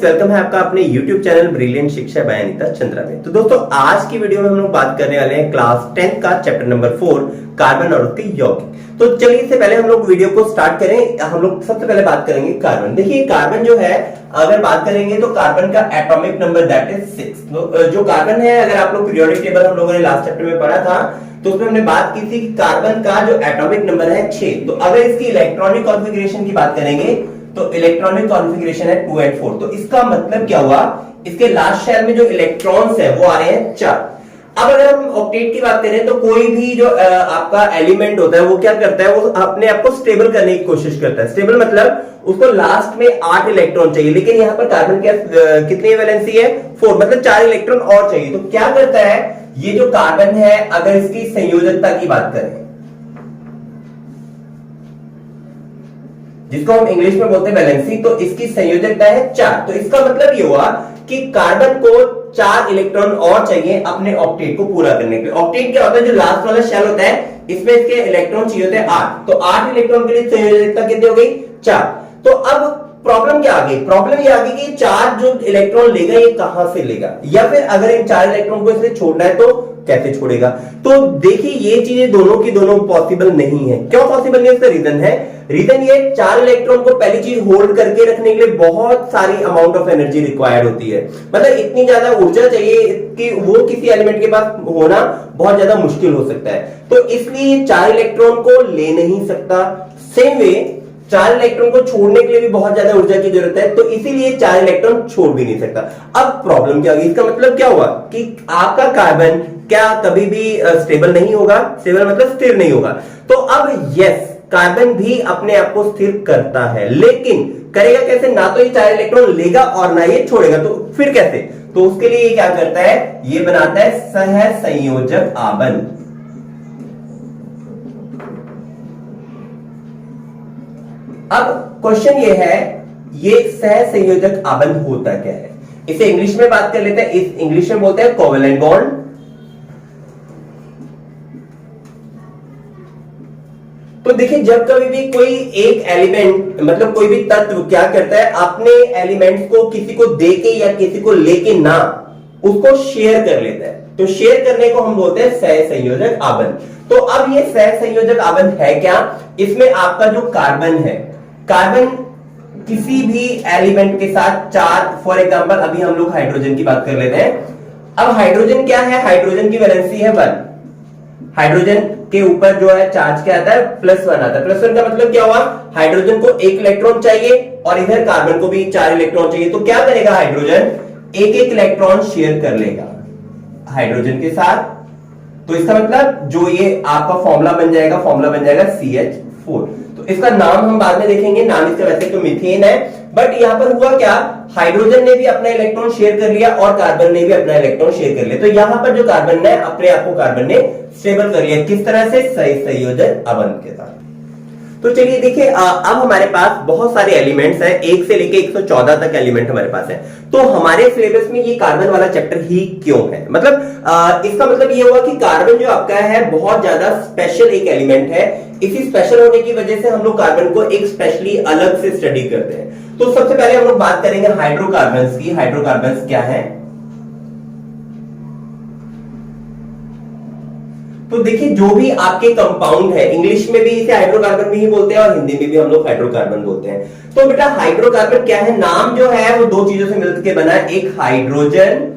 Friends, welcome है आपका अपने YouTube चैनल ब्रिलियंट शिक्षा बाय अनीता चंद्रा में। तो दोस्तों, आज की वीडियो में हम लोग बात करने वाले हैं क्लास 10 का चैप्टर नंबर 4 कार्बन और उसके यौगिक। तो चलिए, इससे पहले हम लोग वीडियो को स्टार्ट करें। हम लोग सबसे पहले बात करेंगे कार्बन। देखिए, कार्बन जो है, अगर बात करेंगे तो कार्बन का एटॉमिक नंबर दैट इज 6। जो कार्बन है, अगर आप लोग पीरियोडिक टेबल हम लोगों ने लास्ट चैप्टर में पढ़ा था, तो उसमें हमने बात की थी कि कार्बन का जो एटॉमिक नंबर है 6। तो अगर इसकी इलेक्ट्रॉनिक कॉन्फ़िगरेशन की बात करेंगे तो इलेक्ट्रॉनिक कॉन्फ़िगरेशन है 2 और 4। तो इसका मतलब क्या हुआ, इसके लास्ट शेल में जो इलेक्ट्रॉन्स है वो आ रहे हैं 4। अब अगर हम ऑक्टेट की बात करें तो कोई भी जो आपका एलिमेंट होता है वो क्या करता है, वो अपने आप को स्टेबल करने की कोशिश करता है। स्टेबल मतलब उसको लास्ट में 8 इलेक्ट्रॉन चाहिए, लेकिन यहां पर कार्बन क्या कितनी वैलेंसी है, 4, मतलब 4 इलेक्ट्रॉन और चाहिए। तो क्या करता है ये जो कार्बन है, अगर इसकी संयोजकता की बात करें, जिसको हम इंग्लिश में बोलते हैं वैलेंसी, तो इसकी संयोजकता है 4। तो इसका मतलब ये हुआ कि कार्बन को 4 इलेक्ट्रॉन और चाहिए अपने ऑक्टेट को पूरा करने के लिए। ऑक्टेट क्या होता है, जो लास्ट वाला शेल होता है, इसमें इसके इलेक्ट्रॉन चाहिए होते हैं 8। तो 8 इलेक्ट्रॉन के लिए संयोजकता कितनी हो गई, 4। तो अब प्रॉब्लम क्या आ गई, प्रॉब्लम ये आ गई कि 4 जो इलेक्ट्रॉन लेगा ये कहां से लेगा, या फिर अगर इन 4 इलेक्ट्रॉन को इसने छोड़ना है तो कैसे छोड़ेगा। तो देखिए, ये चीजें दोनों की दोनों पॉसिबल नहीं है। क्यों पॉसिबल नहीं, इसका रीजन है, रीजन ये 4 इलेक्ट्रॉन को पहली चीज होल्ड करके रखने के लिए बहुत सारी अमाउंट ऑफ एनर्जी रिक्वायर्ड होती है। मतलब इतनी ज्यादा ऊर्जा चाहिए कि वो किसी एलिमेंट के पास होना बहुत ज्यादा मुश्किल हो सकता है। तो इसलिए 4 इलेक्ट्रॉन को ले नहीं सकता। सेम वे 4 इलेक्ट्रॉन को छोड़ने के लिए भी बहुत ज्यादा ऊर्जा की जरूरत है, तो इसीलिए 4 इलेक्ट्रॉन छोड़ भी नहीं सकता। अब प्रॉब्लम क्या होगी, इसका मतलब क्या हुआ कि आपका कार्बन क्या कभी भी स्टेबल नहीं होगा। स्टेबल मतलब स्थिर नहीं होगा। तो अब यस, कार्बन भी अपने आप को स्थिर करता है, लेकिन करेगा कैसे, ना तो ये 4 इलेक्ट्रॉन लेगा और ना ये छोड़ेगा। तो फिर कैसे, तो उसके लिए ये क्या करता है, ये बनाता है सहसंयोजक आबंध। अब क्वेश्चन ये है, ये सहसंयोजक आबंध होता क्या है। इसे इंग्लिश में बात कर लेते हैं, इस इंग्लिश में बोलते हैं कोवेलेंट बॉन्ड। तो देखिए, जब कभी भी कोई एक एलिमेंट, मतलब कोई भी तत्व क्या करता है, अपने एलिमेंट्स को किसी को देके या किसी को लेके ना, उसको शेयर कर लेता है। तो शेयर करने को हम बोलते हैं सहसंयोजक आबंध। तो अब ये सहसंयोजक आबंध है क्या, इसमें आपका जो कार्बन है, कार्बन किसी भी एलिमेंट के साथ 4, फॉर एग्जांपल अभी हम लोग हाइड्रोजन की बात कर लेते हैं। अब हाइड्रोजन क्या है, हाइड्रोजन की वैलेंसी है 1। हाइड्रोजन के ऊपर जो है चार्ज क्या आता है, +1 आता है। +1 का मतलब क्या हुआ, हाइड्रोजन को 1 इलेक्ट्रॉन चाहिए और इधर कार्बन को भी 4 इलेक्ट्रॉन चाहिए। तो क्या करेगा, हाइड्रोजन 1-1 इलेक्ट्रॉन शेयर कर लेगा हाइड्रोजन के साथ। तो इसका मतलब जो ये आपका फॉर्मूला बन जाएगा CH4। तो इसका नाम हम बाद में देखेंगे, नाम इसका वैसे तो मीथेन है, बट यहां पर हुआ क्या, हाइड्रोजन ने भी अपना इलेक्ट्रॉन शेयर कर लिया और कार्बन ने भी अपना इलेक्ट्रॉन शेयर कर लिया। तो यहां पर जो कार्बन ने अपने आप को कार्बन ने स्टेबल कर लिया, किस तरह से, सहसंयोजक आबंध के साथ। तो चलिए देखिए, अब हमारे पास बहुत सारे एलिमेंट्स हैं, 1 से लेके 114 तक एलिमेंट हमारे पास है। तो हमारे सिलेबस में ये कार्बन वाला चैप्टर ही क्यों है, मतलब इसका मतलब ये हुआ कि कार्बन जो आपका है बहुत ज्यादा स्पेशल एक एलिमेंट है। इसी स्पेशल होने की वजह से हम लोग कार्बन को एक स्पेशली अलग से स्टडी करते हैं। तो सबसे पहले हम लोग बात करेंगे हाइड्रोकार्बन्स की। हाइड्रोकार्बन्स क्या है, तो देखिए, जो भी आपके कंपाउंड है, इंग्लिश में भी इसे हाइड्रोकार्बन भी ही बोलते हैं और हिंदी में भी हम लोग हाइड्रोकार्बन बोलते हैं। तो बेटा, हाइड्रोकार्बन क्या है, नाम जो है वो 2 चीजों से मिलकर बना है, एक हाइड्रोजन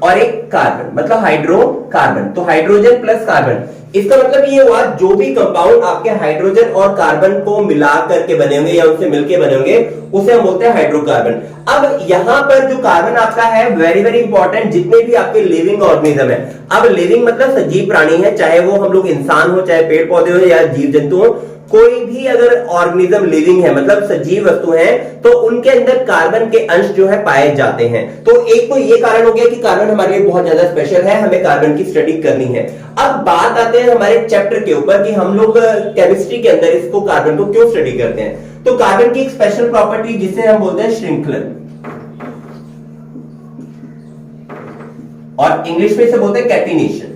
और एक कार्बन, मतलब हाइड्रोकार्बन। तो हाइड्रोजन प्लस कार्बन, इसका मतलब ये हुआ जो भी कंपाउंड आपके हाइड्रोजन और कार्बन को मिला करके बने होंगे या उनसे मिलकर बने होंगे, उसे हम बोलते हैं हाइड्रोकार्बन। अब यहां पर जो कार्बन आपका है, वेरी वेरी इंपॉर्टेंट, जितने भी आपके लिविंग ऑर्गेनिज्म है। अब लिविंग मतलब सजीव प्राणी है, चाहे वो हम लोग इंसान हो, चाहे पेड़ पौधे हो या जीव जंतु हो, कोई भी अगर ऑर्गेनिज्म लिविंग है, मतलब सजीव वस्तु है, तो उनके अंदर कार्बन के अंश जो है पाए जाते हैं। तो एक तो ये कारण हो गया कि कार्बन हमारे लिए बहुत ज्यादा स्पेशल है, हमें कार्बन की स्टडी करनी है। अब बात आते हैं हमारे चैप्टर के ऊपर कि हम लोग केमिस्ट्री के अंदर इसको कार्बन को क्यों स्टडी करते हैं। तो कार्बन की एक स्पेशल प्रॉपर्टी जिसे हम बोलते हैं श्रृंखलन, और इंग्लिश में इसे बोलते हैं कैटिनेशन।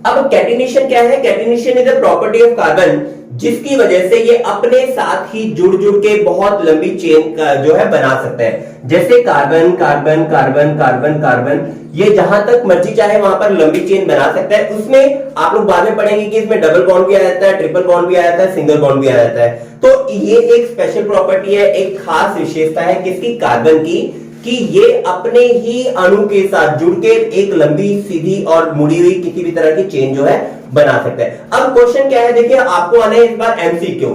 अब कैटिनेशन क्या है, catenation is a property of carbon जिसकी वजह से ये अपने साथ ही जुड़ जुड़ के बहुत लंबी चेन का जो है बना सकते हैं। जैसे carbon carbon carbon carbon carbon, ये जहां तक मर्जी चाहे वहां पर लंबी चेन बना सकता है। उसमें आप लोग बाद में पढ़ेंगे कि इसमें डबल बॉन्ड भी आ जाता है, ट्रिपल बॉन्ड भी आ जाता है, सिंगल बॉन्ड भी आ जाता है। तो ये एक स्पेशल प्रॉपर्टी है, एक खास विशेषता है किसकी, कार्बन की, कि ये अपने ही अणु के साथ जुड़ के एक लंबी सीधी और मुड़ी हुई किसी भी तरह की चेन जो है बना सकते हैं। अब क्वेश्चन क्या है, देखिए आपको आने इस बार एमसीक्यू,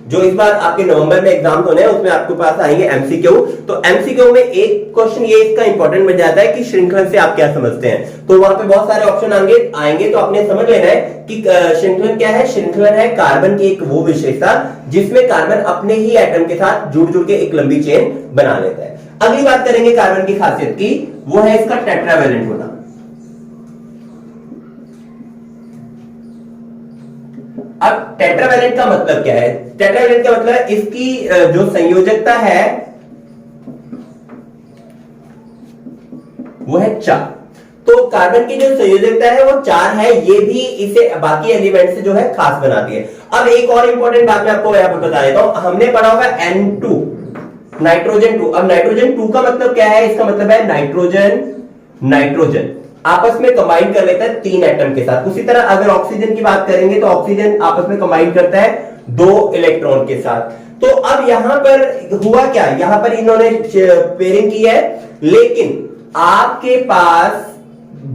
जो इस बार आपके नवंबर में एग्जाम होने हैं उसमें आपके पास आएंगे एमसीक्यू। तो एमसीक्यू में एक क्वेश्चन ये इसका इंपॉर्टेंट बन जाता है कि श्रृंखलन से आप क्या समझते हैं। तो वहां पे बहुत सारे ऑप्शन आएंगे तो आपने समझ लेना है कि श्रृंखलन क्या है। श्रृंखलन है कार्बन की एक वो विशेषता जिसमें कार्बन अपने ही एटम के साथ जुड़ जुड़ के एक लंबी चेन बना लेता है। अगली बात करेंगे कार्बन की खासियत की, वो है इसका टेट्रावैलेंट होना। अब टेट्रावैलेंट का मतलब क्या है, टेट्रावैलेंट का मतलब इसकी जो संयोजकता है वो है 4। तो कार्बन की जो संयोजकता है वो 4 है, ये भी इसे बाकी एलिमेंट से जो है खास बनाती है। अब एक और इंपॉर्टेंट बात मैं आपको यहां पर बता देता हूं, हमने पढ़ा होगा N2 नाइट्रोजन 2। अब नाइट्रोजन 2 का मतलब क्या है, इसका मतलब है नाइट्रोजन नाइट्रोजन आपस में कंबाइन कर लेता है 3 एटम के साथ। उसी तरह अगर ऑक्सीजन की बात करेंगे तो ऑक्सीजन आपस में कंबाइन करता है 2 इलेक्ट्रॉन के साथ। तो अब यहां पर हुआ क्या, यहां पर इन्होंने पेयरिंग की है, लेकिन आपके पास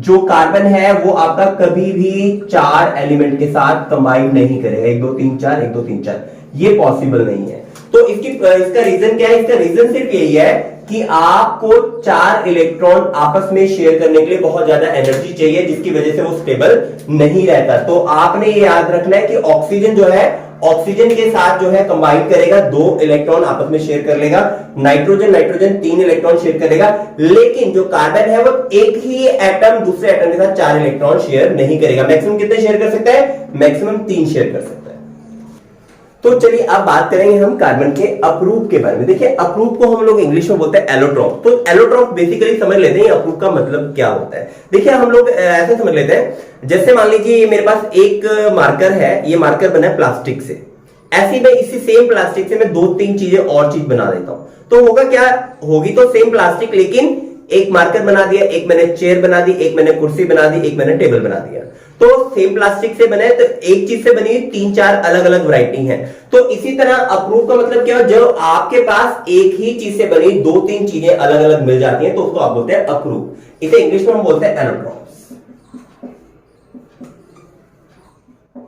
जो कार्बन है वो आपका कभी भी 4 एलिमेंट के साथ कंबाइन नहीं करेगा, 1 2 3 4 1 2 3 4, ये पॉसिबल नहीं है। तो इसका रीजन क्या है, इसका रीजन सिर्फ यही है कि आपको 4 इलेक्ट्रॉन आपस में शेयर करने के लिए बहुत ज्यादा एनर्जी चाहिए, जिसकी वजह से वो स्टेबल नहीं रहता। तो आपने ये याद रखना है कि ऑक्सीजन जो है ऑक्सीजन के साथ जो है कंबाइन करेगा, 2 इलेक्ट्रॉन आपस में शेयर कर लेगा, नाइट्रोजन नाइट्रोजन 3 इलेक्ट्रॉन शेयर करेगा, लेकिन जो कार्बन है वो एक ही एटम दूसरे एटम के साथ 4 इलेक्ट्रॉन शेयर नहीं करेगा। मैक्सिमम कितने शेयर कर सकता है, मैक्सिमम 3 शेयर कर सकता है। तो चलिए अब बात करेंगे हम कार्बन के अपरूप के बारे में। देखिए अपरूप को हम लोग इंग्लिश में बोलते हैं एलोट्रॉप। तो एलोट्रॉप बेसिकली समझ लेते हैं अपरूप का मतलब क्या होता है। देखिए हम लोग ऐसे समझ लेते हैं, जैसे मान लीजिए मेरे पास एक मार्कर है, ये मार्कर बना है प्लास्टिक से, ऐसी मैं इसी सेम प्लास्टिक से मैं 2-3 चीजें और चीज बना देता हूं, तो होगा क्या, होगी तो सेम प्लास्टिक, लेकिन एक मार्कर बना दिया, एक मैंने चेयर बना दी, एक मैंने कुर्सी बना दी, एक मैंने टेबल बना दिया। तो सेम प्लास्टिक से बने तो एक चीज से बनी 3-4 अलग अलग वैरायटी हैं। तो इसी तरह अपरूप का मतलब क्या है, जो आपके पास एक ही चीज से बनी 2-3 चीजें अलग अलग मिल जाती हैं तो उसको आप बोलते हैं अपरूप। इसे इंग्लिश में हम बोलते हैं एलोट्रॉप्स।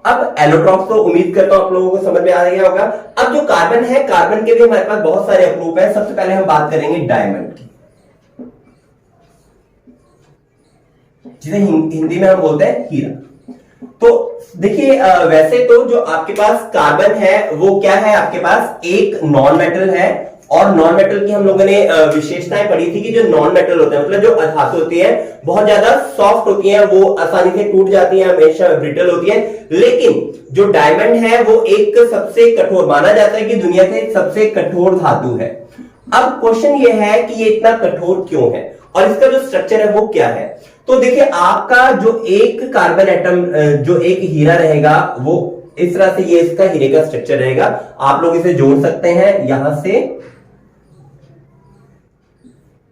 अब एलोट्रॉप्स तो उम्मीद करता हूं आप लोगों को समझ में आ गया होगा। अब जो कार्बन है, कार्बन के भी हमारे पास बहुत सारे अपरूप है। सबसे पहले हम बात करेंगे डायमंड की, जिसे हिंदी में हम बोलते हैं हीरा। तो देखिए वैसे तो जो आपके पास कार्बन है वो क्या है, आपके पास एक नॉन मेटल है, और नॉन मेटल की हम लोगों ने विशेषताएं पढ़ी थी कि जो नॉन मेटल होते हैं, मतलब जो अधातु होती है, बहुत ज्यादा सॉफ्ट होती है, वो आसानी से टूट जाती है, हमेशा ब्रिटल होती है। लेकिन जो डायमंड है वो एक सबसे कठोर, माना जाता है कि दुनिया के सबसे कठोर धातु है। अब क्वेश्चन ये है कि ये इतना कठोर क्यों है और इसका जो स्ट्रक्चर है वो क्या है। तो देखिए आपका जो एक कार्बन एटम, जो एक हीरा रहेगा, वो इस तरह से ये इसका हीरे का स्ट्रक्चर रहेगा। आप लोग इसे जोड़ सकते हैं यहां से।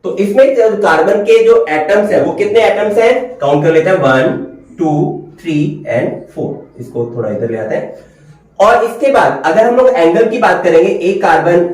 तो इसमें कार्बन के जो एटम्स है वो कितने एटम्स हैं, काउंट कर लेते हैं, 1 2 3 एंड 4। इसको थोड़ा इधर ले आते हैं। और इसके बाद अगर हम लोग एंगल की बात करेंगे, एक कार्बन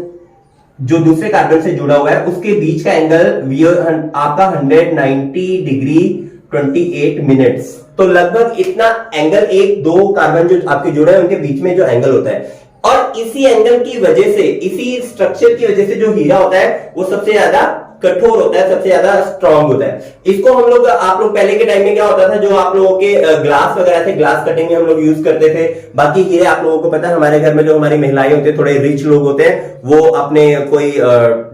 जो दूसरे कार्बन से जुड़ा हुआ है उसके बीच का एंगल आपका 190 डिग्री 28 मिनट्स। तो लगभग इतना एंगल, एक दो कार्बन जो आपके जुड़े हैं उनके बीच में जो एंगल होता है, और इसी एंगल की वजह से, इसी स्ट्रक्चर की वजह से जो हीरा होता है वो सबसे ज्यादा कठोर होता है, सबसे ज्यादा स्ट्रांग होता है। इसको हम लोग, आप लोग पहले के टाइम में क्या होता था, जो आप लोगों के ग्लास वगैरह थे, ग्लास कटिंग में हम लोग यूज करते थे। बाकी हीरे आप लोगों को पता है, हमारे घर में जो हमारी महिलाएं होती है, थोड़े रिच लोग होते हैं, वो अपने कोई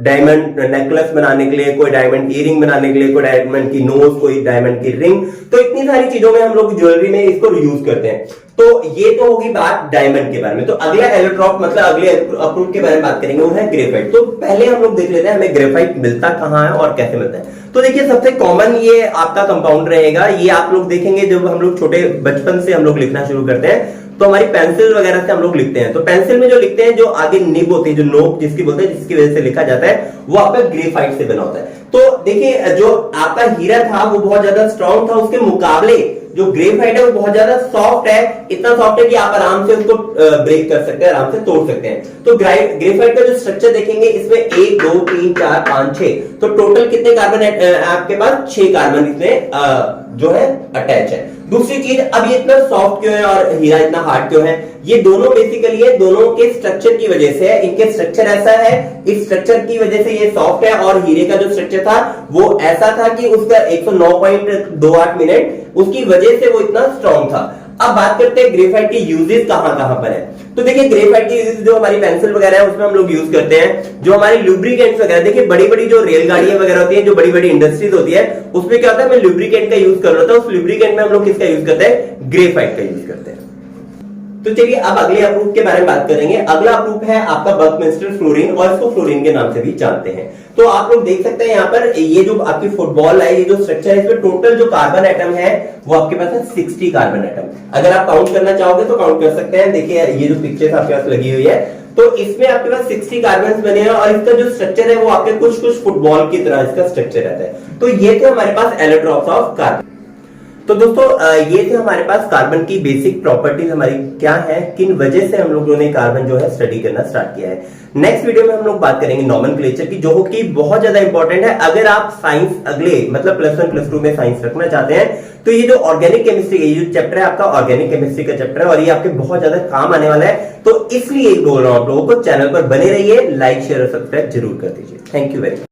डायमंड नेकलेस बनाने के लिए, कोई डायमंड ईयरिंग बनाने के लिए, कोई डायमंड की नोज, कोई डायमंड की रिंग, तो इतनी सारी चीजों में हम लोग ज्वेलरी में इसको यूज करते हैं। तो ये तो होगी बात डायमंड के बारे में। तो अगला एलोट्रॉप, मतलब अगले अपरूप के बारे में बात करेंगे, वो है ग्रेफाइट। तो पहले हम लोग देख लेते हैं हमें ग्रेफाइट मिलता कहां है और कैसे मिलता है। तो देखिए सबसे कॉमन ये आपका कंपाउंड रहेगा, ये आप लोग देखेंगे जब हम लोग छोटे बचपन से हम लोग लिखना शुरू करते हैं तो हमारी पेंसिल वगैरह से हम लोग लिखते हैं। तो पेंसिल में जो लिखते हैं, जो आगे निब होती है, जो नोक जिसकी बोलते हैं, जिसकी वजह से लिखा जाता है, वो आपका ग्रेफाइट से बना होता है। तो देखिए जो आपका हीरा था वो बहुत ज्यादा स्ट्रॉन्ग था, उसके मुकाबले जो ग्रेफाइट है वो बहुत ज्यादा सॉफ्ट है, इतना सॉफ्ट है कि आप आराम से उसको ब्रेक कर सकते हैं, आराम से तोड़ सकते हैं। तो ग्रेफाइट का जो स्ट्रक्चर देखेंगे, इसमें 1 2 3 4 5 6, तो टोटल कितने कार्बन आपके पास? 6 कार्बन इसमें जो है अटैच है। दूसरी चीज, अब ये इतना सॉफ्ट क्यों है और हीरा इतना हार्ड क्यों है? ये दोनों बेसिकली है, दोनों के स्ट्रक्चर की वजह से है। इनके स्ट्रक्चर ऐसा है, इस स्ट्रक्चर की वजह से ये सॉफ्ट है, और हीरे का जो स्ट्रक्चर था वो ऐसा था कि उसका 109.28 मिनट, उसकी वजह से वो इतना स्ट्रॉन्ग था। अब बात करते हैं ग्रेफाइट के यूजेस कहां कहां पर है। तो देखिए ग्रेफाइट के यूजेस जो हमारी पेंसिल वगैरह है उसमें हम लोग यूज करते हैं। जो हमारी लुब्रिकेंट्स वगैरह, देखिए बड़ी बड़ी जो रेलगाड़ियां वगैरह होती है, जो बड़ी बड़ी इंडस्ट्रीज होती है, उसमें क्या होता है, हमें लुब्रिकेंट का यूज करना होता है। उस लुब्रिकेंट में हम लोग किसका यूज करते हैं? ग्रेफाइट का यूज करते हैं। तो चलिए अब अगले अप्रूव के बारे में बात करेंगे। अगला अप्रूव है आपका बकमिंस्टर फ्लोरीन, और इसको फ्लोरीन के नाम से भी जानते हैं। तो आप लोग देख सकते हैं यहाँ पर, ये जो आपकी फुटबॉल है, ये जो स्ट्रक्चर है, इसमें टोटल जो कार्बन एटम है वो आपके पास है 60 कार्बन एटम। अगर आप काउंट करना चाहोगे तो काउंट कर सकते हैं। देखिए ये जो पिक्चर्स आपके पास लगी हुई है, तो इसमें आपके पास 60 कार्बन बने हैं, और इसका जो स्ट्रक्चर है वो आपके कुछ कुछ फुटबॉल की तरह इसका स्ट्रक्चर रहता है। तो ये थे हमारे पास एलोट्रॉप्स ऑफ कार्बन। तो दोस्तों ये थे हमारे पास कार्बन की बेसिक प्रॉपर्टीज हमारी क्या है, किन वजह से हम लोगों ने कार्बन जो है स्टडी करना स्टार्ट किया है। नेक्स्ट वीडियो में हम लोग बात करेंगे नॉमेनक्लेचर की, जो कि बहुत ज्यादा इंपॉर्टेंट है। अगर आप साइंस अगले मतलब +1 +2 में साइंस रखना चाहते हैं, तो ये जो ऑर्गेनिक केमिस्ट्री है, ये जो चैप्टर है आपका ऑर्गेनिक केमिस्ट्री का चैप्टर है, और ये आपके बहुत ज्यादा काम आने वाला है। तो इसलिए बोल रहा हूं आप लोगों को, चैनल पर बने रहिए, लाइक शेयर और सब्सक्राइब जरूर कर दीजिए। Thank you very much.